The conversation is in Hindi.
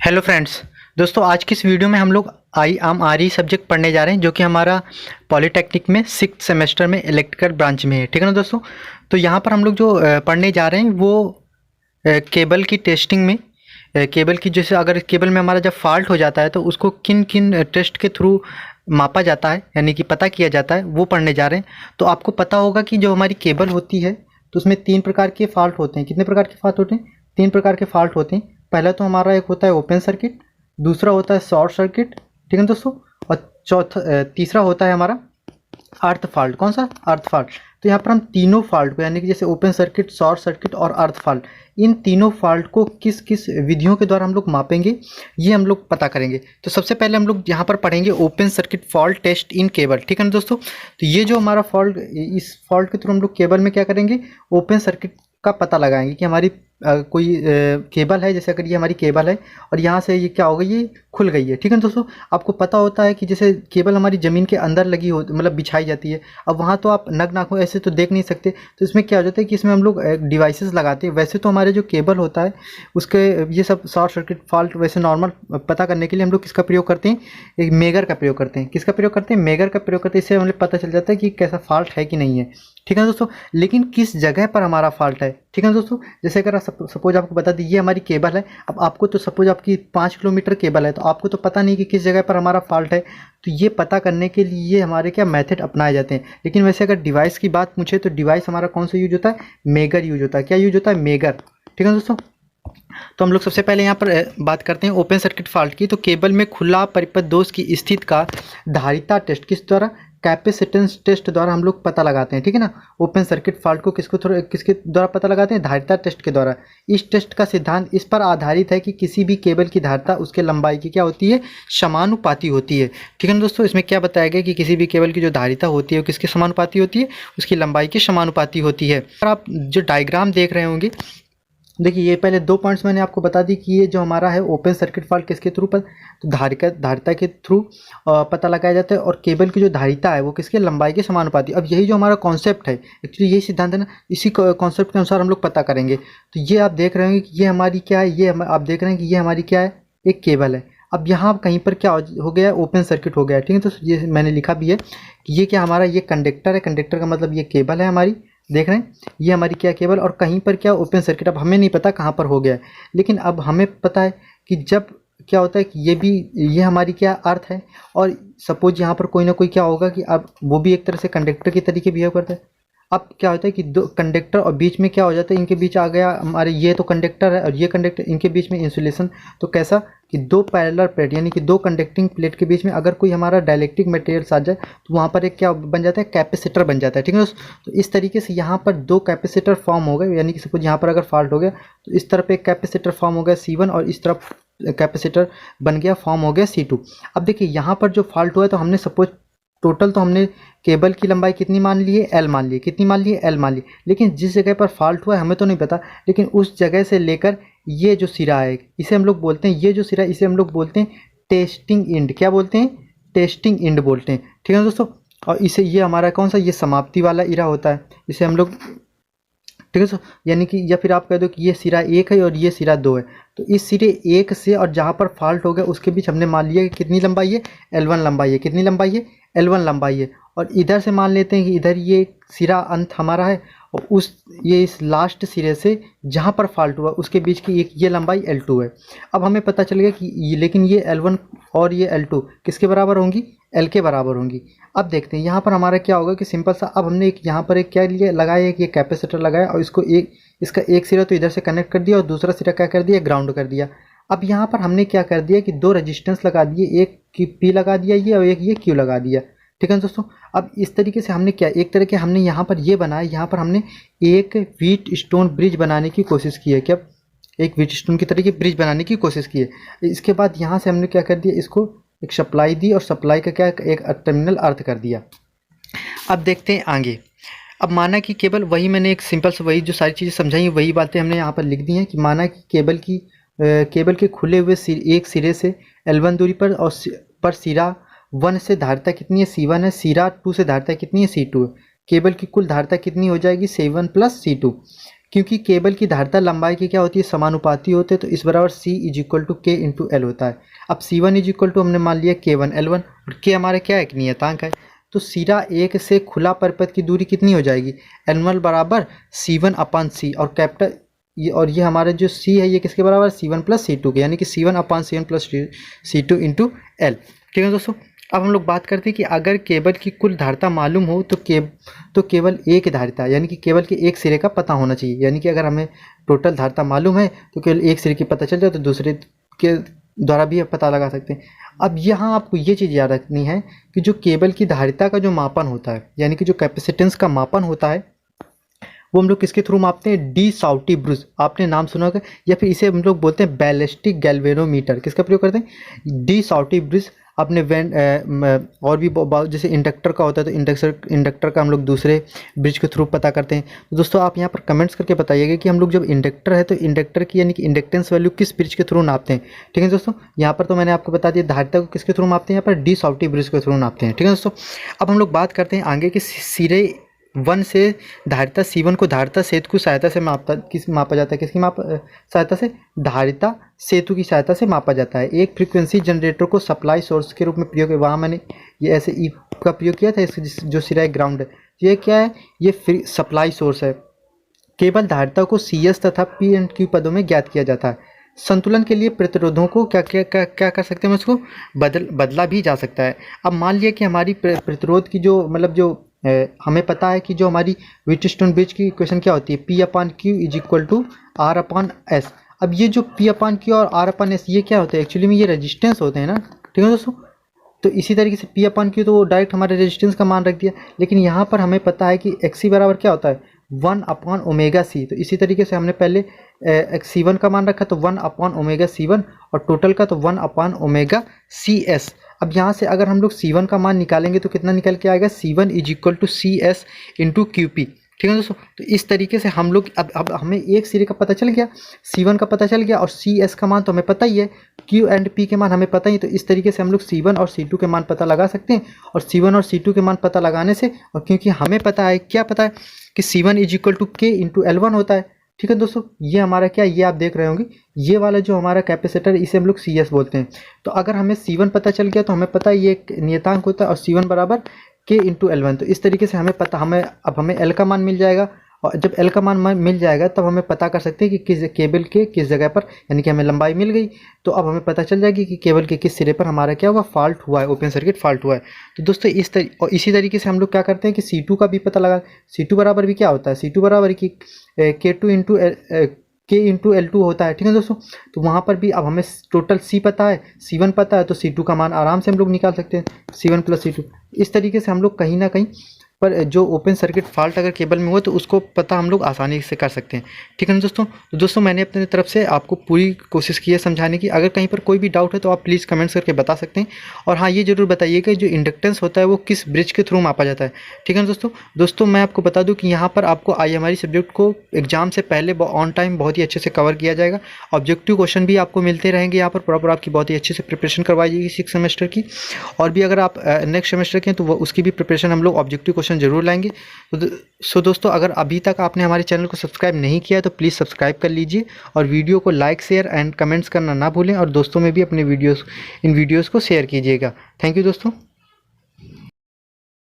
Hello friends. दोस्तों आज की इस वीडियो में हम लोग आर ई सब्जेक्ट पढ़ने जा रहे हैं जो कि हमारा पॉलीटेक्निक में 6th सेमेस्टर में इलेक्ट्रिकल ब्रांच में है। ठीक है ना दोस्तों। तो यहाँ पर हम लोग जो पढ़ने जा रहे हैं वो केबल की टेस्टिंग में केबल की, जैसे अगर केबल में हमारा जब फॉल्ट हो जाता है तो उसको किन किन टेस्ट के थ्रू मापा जाता है, यानी कि पता किया जाता है, वो पढ़ने जा रहे हैं। तो आपको पता होगा कि जो हमारी केबल होती है तो उसमें 3 प्रकार के फॉल्ट होते हैं। कितने प्रकार के फॉल्ट होते हैं? 3 प्रकार के फॉल्ट होते हैं। पहला तो हमारा एक होता है ओपन सर्किट, दूसरा होता है शॉर्ट सर्किट, ठीक है दोस्तों, और तीसरा होता है हमारा अर्थ फॉल्ट। कौन सा? अर्थ फॉल्ट। तो यहाँ पर हम तीनों फॉल्ट को, यानी कि जैसे ओपन सर्किट, शॉर्ट सर्किट और अर्थ फॉल्ट, इन तीनों फॉल्ट को किस किस विधियों के द्वारा हम लोग मापेंगे ये हम लोग पता करेंगे। तो सबसे पहले हम लोग यहाँ पर पढ़ेंगे open circuit fault test in cable. ठीक है ना दोस्तों। तो ये जो हमारा फॉल्ट, इस फॉल्ट के थ्रू हम लोग केबल में क्या करेंगे, ओपन सर्किट का पता लगाएंगे कि हमारी कोई केबल है, जैसे अगर ये हमारी केबल है और यहाँ से ये क्या हो गई, ये खुल गई है। ठीक है दोस्तों। आपको पता होता है कि जैसे केबल हमारी ज़मीन के अंदर लगी हो, मतलब बिछाई जाती है। अब वहाँ तो आप नग्न आँखों ऐसे तो देख नहीं सकते, तो इसमें क्या हो जाता है कि इसमें हम लोग डिवाइसेस लगाते हैं। वैसे तो हमारे जो केबल होता है उसके ये सब शॉर्ट सर्किट फॉल्ट वैसे नॉर्मल पता करने के लिए हम लोग किसका प्रयोग करते हैं, एक मेगर का प्रयोग करते हैं। किसका प्रयोग करते हैं? मेगर का प्रयोग करते हैं। इससे हमें पता चल जाता है कि कैसा फॉल्ट है कि नहीं है। ठीक है दोस्तों। लेकिन किस जगह पर हमारा फॉल्ट है, ठीक है दोस्तों। जैसे अगर सपोज आपको बता दी ये हमारी केबल है। अब आपको तो सपोज आपकी 5 किलोमीटर केबल है, तो आपको तो पता नहीं कि किस जगह पर हमारा फॉल्ट है। तो ये पता करने के लिए हमारे क्या मेथड अपनाए जाते हैं। लेकिन वैसे अगर डिवाइस की बात पूछे तो डिवाइस हमारा कौन सा यूज होता है? मेगर यूज होता है। क्या यूज होता है? मेगर। ठीक है दोस्तों। तो हम लोग सबसे पहले यहाँ पर बात करते हैं ओपन सर्किट फॉल्ट की। तो केबल में खुला परिपथ दोष की स्थिति का धारिता टेस्ट किस द्वारा, कैपेसिटेंस टेस्ट द्वारा हम लोग पता लगाते हैं। ठीक है ना। ओपन सर्किट फॉल्ट को किसके द्वारा पता लगाते हैं? धारिता टेस्ट के द्वारा। इस टेस्ट का सिद्धांत इस पर आधारित है कि किसी भी केबल की धारिता उसके लंबाई की क्या होती है? समानुपाती होती है। ठीक है ना दोस्तों। इसमें क्या बताया गया कि किसी भी केबल की जो धारिता होती है वो किसके समानुपाती होती है? उसकी लंबाई की समानुपाती होती है। और आप जो डायग्राम देख रहे होंगे, देखिए ये पहले 2 पॉइंट्स मैंने आपको बता दी कि ये जो हमारा है ओपन सर्किट फॉल्ट किसके थ्रू पर, तो धारिता के थ्रू पता लगाया जाता है। और केबल की जो धारिता है वो किसके? लंबाई के समानुपाती। अब यही जो हमारा कॉन्सेप्ट है, एक्चुअली यही सिद्धांत है ना, इसी कॉन्सेप्ट के अनुसार हम लोग पता करेंगे। तो ये आप देख रहे होंगे कि ये हमारी क्या है, ये आप देख रहे हैं कि ये हमारी क्या है, एक केबल है। अब यहाँ कहीं पर क्या हो गया है? ओपन सर्किट हो गया है। ठीक है। तो ये मैंने लिखा भी है कि ये क्या हमारा, ये कंडक्टर है। कंडक्टर का मतलब ये केबल है हमारी, देख रहे हैं, ये हमारी क्या केबल, और कहीं पर क्या ओपन सर्किट। अब हमें नहीं पता कहाँ पर हो गया है, लेकिन अब हमें पता है कि जब क्या होता है कि ये हमारी क्या अर्थ है। और सपोज यहाँ पर कोई ना कोई क्या होगा कि अब वो भी एक तरह से कंडक्टर की तरीके बिहेव करता है। अब क्या होता है कि दो कंडक्टर और बीच में क्या हो जाता है, इनके बीच आ गया हमारे, ये तो कंडक्टर है और ये कंडक्टर, इनके बीच में इंसुलेशन। तो कैसा कि 2 पैरेलल प्लेट, यानी कि 2 कंडक्टिंग प्लेट के बीच में अगर कोई हमारा डाइलेक्ट्रिक मटेरियल आ जाए तो वहाँ पर एक क्या बन जाता है? कैपेसिटर बन जाता है। ठीक है दोस्तों। तो इस तरीके से यहाँ पर 2 कैपेसिटर फॉर्म हो गए, यानी कि सपोज यहाँ पर अगर फॉल्ट हो गया तो इस तरफ एक कैपेसिटर फॉर्म हो गया C1 और इस तरफ कैपेसिटर बन गया, फॉर्म हो गया C2। अब देखिए यहाँ पर जो फॉल्ट हुआ है तो हमने सपोज टोटल तो हमने केबल की लंबाई कितनी मान ली है? L मान ली। कितनी मान ली है? L मान ली। लेकिन जिस जगह पर फॉल्ट हुआ है हमें तो नहीं पता, लेकिन उस जगह से लेकर ये जो सिरा है इसे हम लोग बोलते हैं, ये जो सिरा इसे हम लोग बोलते हैं टेस्टिंग इंड। क्या बोलते हैं? टेस्टिंग इंड बोलते हैं। ठीक है दोस्तों। और इसे, ये हमारा कौन सा, ये समाप्ति वाला इरा होता है, इसे हम लोग, ठीक है सर, यानी कि, या फिर आप कह दो कि ये सिरा 1 है और ये सिरा 2 है। तो इस सिरे 1 से और जहाँ पर फॉल्ट हो गया उसके बीच हमने मान लिया कि कितनी लंबाई है? L1 लंबाई है। कितनी लंबाई है? L1 लंबाई है। और इधर से मान लेते हैं कि इधर ये सिरा अंत हमारा है और ये इस लास्ट सिरे से जहाँ पर फॉल्ट हुआ उसके बीच की एक ये लंबाई L2 है। अब हमें पता चल गया कि लेकिन ये L1 और ये L2 किसके बराबर होंगी? L के बराबर होंगी। अब देखते हैं यहाँ पर हमारा क्या होगा कि सिंपल सा, अब हमने एक यहाँ पर एक क्या लिया, लगाया, एक ये कैपेसिटर लगाया और इसका एक सिरा तो इधर से कनेक्ट कर दिया और दूसरा सिरा क्या कर दिया? ग्राउंड कर दिया। अब यहाँ पर हमने क्या कर दिया कि 2 रेजिस्टेंस लगा दिए, एक P लगा दिया ये और एक ये Q लगा दिया। ठीक है दोस्तों। अब इस तरीके से हमने क्या, एक तरह के हमने यहाँ पर ये बनाया, यहाँ पर हमने एक व्हीट स्टोन ब्रिज बनाने की कोशिश की है। क्या? एक व्हीट स्टोन की तरीके ब्रिज बनाने की कोशिश की है। इसके बाद यहाँ से हमने क्या कर दिया, इसको एक सप्लाई दी और सप्लाई का क्या, एक टर्मिनल अर्थ कर दिया। अब देखते हैं आगे। अब माना कि केबल, वही मैंने एक सिंपल से वही जो सारी चीज़ें समझाई वही बातें हमने यहाँ पर लिख दी हैं कि माना कि केबल के खुले हुए एक सिरे से L1 दूरी पर और पर सिरा 1 से धारिता कितनी है? C1 है। सिरा 2 से धारिता कितनी है? C2 है। केबल की कुल धारिता कितनी हो जाएगी? C1 + C2। क्योंकि केबल की धारिता लंबाई की क्या होती है, समानुपाती होते हैं, तो इस बराबर C इज इक्वल टू के इंटू एल होता है। अब C1 इज इक्वल टू हमने मान लिया K1 L1 और K हमारा क्या है, एक नियतांक है। तो सिरा एक से खुला परिपथ की दूरी कितनी हो जाएगी, L1 बराबर C1 अपान C और कैपिटल ये हमारा जो C है ये किसके बराबर, C1 प्लस C2 के, यानी कि C1 अपान C1 plus C2 into L. ठीक है दोस्तों, अब हम लोग बात करते हैं कि अगर केबल की कुल धारिता मालूम हो तो केवल एक धारिता यानी कि केबल के एक सिरे का पता होना चाहिए। यानी कि अगर हमें टोटल धारिता मालूम है तो केवल एक सिरे की पता चल जाए तो दूसरे के द्वारा भी पता लगा सकते हैं। अब यहाँ आपको ये चीज़ याद रखनी है कि जो केबल की धारिता का जो मापन होता है, यानी कि जो कैपेसिटेंस का मापन होता है, वो हम लोग किसके थ्रू मापते हैं, डी साउटी ब्रूस, आपने नाम सुना होगा, या फिर इसे हम लोग बोलते हैं बैलिस्टिक गैल्वेनोमीटर। किसका प्रयोग करते हैं, डी साउटी ब्रूस। आपने और भी जैसे इंडक्टर का होता है तो इंडक्टर का हम लोग दूसरे ब्रिज के थ्रू पता करते हैं। तो दोस्तों आप यहाँ पर कमेंट्स करके बताइएगा कि हम लोग जब इंडक्टर है तो इंडक्टर की यानी कि इंडक्टेंस वैल्यू किस ब्रिज के थ्रू नापते हैं। ठीक है दोस्तों, यहाँ पर तो मैंने आपको बता दिया धारिता को किसके थ्रू नापते हैं, यहाँ पर डी साउटी ब्रिज के थ्रू नापते हैं। ठीक है दोस्तों, अब हम लोग बात करते हैं आगे कि सिरे 1 से धारिता C1 को धारिता सेतु की सहायता से मापा जाता है। किसकी सहायता से, धारिता सेतु की सहायता से मापा जाता है। एक फ्रीक्वेंसी जनरेटर को सप्लाई सोर्स के रूप में प्रयोग, वहाँ मैंने ये ऐसे ई का प्रयोग किया था, इसके जो सिरा ग्राउंड है, ये क्या है, ये सप्लाई सोर्स है। केवल धारिता को CS तथा P एंड Q पदों में ज्ञात किया जाता है। संतुलन के लिए प्रतिरोधों को क्या कर सकते हैं, उसको बदला भी जा सकता है। अब मान लिया कि हमारी प्रतिरोध की जो मतलब जो हमें पता है कि जो हमारी व्हीटस्टोन ब्रिज की इक्वेशन क्या होती है, P upon Q is equal to R upon S। अब ये जो P अपान Q और R अपान S ये क्या होते हैं, एक्चुअली में ये रेजिस्टेंस होते हैं ना। ठीक है दोस्तों, तो इसी तरीके से P अपान Q तो वो डायरेक्ट हमारे रेजिस्टेंस का मान रख दिया, लेकिन यहाँ पर हमें पता है कि XC बराबर क्या होता है, 1 अपान ओमेगा C। तो इसी तरीके से हमने पहले C1 का मान रखा तो 1 अपान ओमेगा C1 और टोटल का तो 1 अपान ओमेगा CS। अब यहाँ से अगर हम लोग C1 का मान निकालेंगे तो कितना निकल के आएगा, C1 is equal to CS into QP। ठीक है दोस्तों, तो इस तरीके से हम लोग अब हमें एक सिरे का पता चल गया, C1 का पता चल गया और CS का मान तो हमें पता ही है, Q एंड P के मान हमें पता ही। तो इस तरीके से हम लोग C1 और C2 के मान पता लगा सकते हैं। और C1 और C2 के मान पता लगाने से, और क्योंकि हमें पता है, क्या पता है कि C1 is equal to K into L1 होता है। ठीक है दोस्तों, ये हमारा क्या, ये आप देख रहे होंगे, ये वाला जो हमारा कैपेसिटर इसे हम लोग CS बोलते हैं। तो अगर हमें C1 पता चल गया तो हमें पता है ये एक नियतांक होता है और C1 बराबर K इंटू L1। तो इस तरीके से हमें L का मान मिल जाएगा, और जब L का मान मिल जाएगा तब हमें पता कर सकते हैं कि किस केबल के किस जगह पर, यानी कि हमें लंबाई मिल गई, तो अब हमें पता चल जाएगी कि केबल के किस सिरे पर हमारा क्या हुआ, फॉल्ट हुआ है, ओपन सर्किट फॉल्ट हुआ है। तो दोस्तों इसी तरीके से हम लोग क्या करते हैं कि C2 का भी पता लगा। C2 बराबर भी क्या होता है, C2 बराबर की K2 into K into L2 होता है। ठीक है दोस्तों, तो वहाँ पर भी अब हमें टोटल C पता है, C1 पता है, तो C2 का मान आराम से हम लोग निकाल सकते हैं, C1 प्लस C2। इस तरीके से हम लोग कहीं ना कहीं पर जो ओपन सर्किट फॉल्ट अगर केबल में हो तो उसको पता हम लोग आसानी से कर सकते हैं। ठीक है ना दोस्तों, तो दोस्तों मैंने अपनी तरफ से आपको पूरी कोशिश की है समझाने की। अगर कहीं पर कोई भी डाउट है तो आप प्लीज़ कमेंट्स करके बता सकते हैं। और हाँ, ये जरूर बताइएगा जो इंडक्टेंस होता है वो किस ब्रिज के थ्रू मापा जाता है। ठीक है ना दोस्तों मैं आपको बता दूँ कि यहाँ पर आपको IMRE सब्जेक्ट को एग्जाम से पहले ऑन टाइम बहुत ही अच्छे से कवर किया जाएगा। ऑब्जेक्टिव क्वेश्चन भी आपको मिलते रहेंगे यहाँ पर, प्रॉपर आपकी बहुत ही अच्छे से प्रिपरेशन करवाई जाएगी 6 सेमेस्टर की। और भी अगर आप नेक्स्ट सेमेस्टर के हैं तो उसकी भी प्रिपरेशन हम लोग ऑब्जेक्टिव क्वेश्चन जरूर लाएंगे। सो दोस्तों, अगर अभी तक आपने हमारे चैनल को सब्सक्राइब नहीं किया है तो प्लीज़ सब्सक्राइब कर लीजिए और वीडियो को लाइक शेयर एंड कमेंट्स करना ना भूलें, और दोस्तों में भी अपने इन वीडियोज़ को शेयर कीजिएगा। थैंक यू दोस्तों।